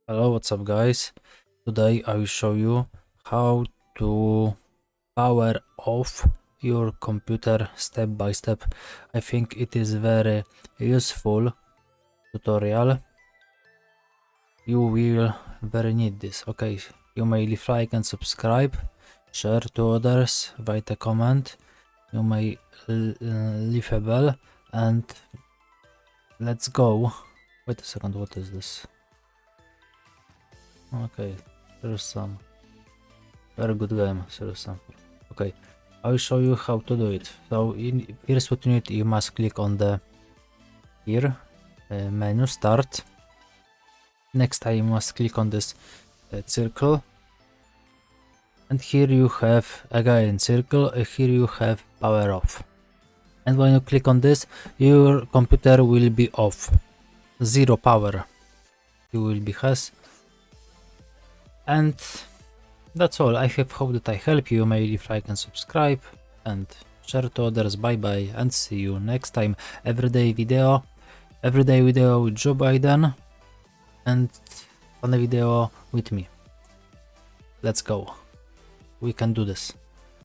Hello, what's up guys? Today I will show you how to power off your computer step by step. I think it is very useful tutorial. You will very need this. Okay, you may leave like and subscribe, share to others, write a comment. You may leave a bell and let's go. Wait a second, what is this? Okay, there's some very good game, seriously. Okay, I will show you how to do it. So here's what you need. You must click on the here menu start. Next time you must click on this circle, and here you have again circle. Here you have power off, and when you click on this, your computer will be off, zero power. You will be has, and that's all. I hope that I help you. May leave like and subscribe and share to others. Bye bye and see you next time. Everyday video with Joe Biden and funny video with me. Let's go. We can do this.